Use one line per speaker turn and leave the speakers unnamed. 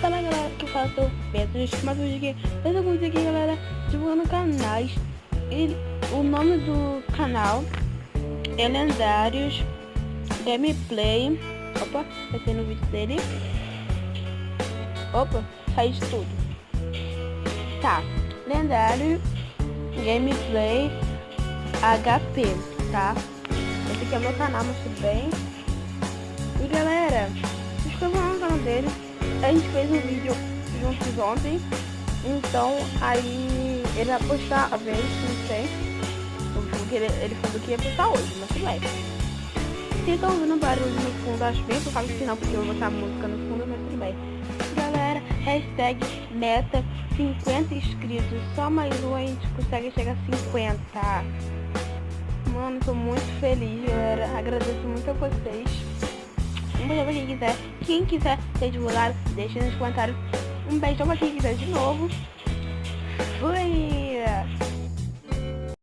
Fala galera, que fala seu Pedro, mais um vídeo aqui. Eu tô aqui galera, divulgando canais. E o nome do canal é Lendários Gameplay. Opa, vai ter no vídeo dele. Opa, saiu de tudo. Tá, Lendário Gameplay HP, tá? Esse aqui é o meu canal, mas tudo bem. E galera, se inscrevam no canal dele. A gente fez um vídeo juntos ontem, então aí ele vai postar a vez, não sei. Ele falou que ia postar hoje, mas tudo bem. Se estão ouvindo barulho no fundo, acho bem por causa do final, porque eu vou botar a música no fundo, mas tudo bem. Galera, hashtag meta 50 inscritos, só mais um a gente consegue chegar a 50. Mano, tô muito feliz, galera, agradeço muito a vocês. Um beijo pra quem quiser. Quem quiser ser divulgado, deixa nos comentários. Um beijão pra quem quiser de novo. Fui!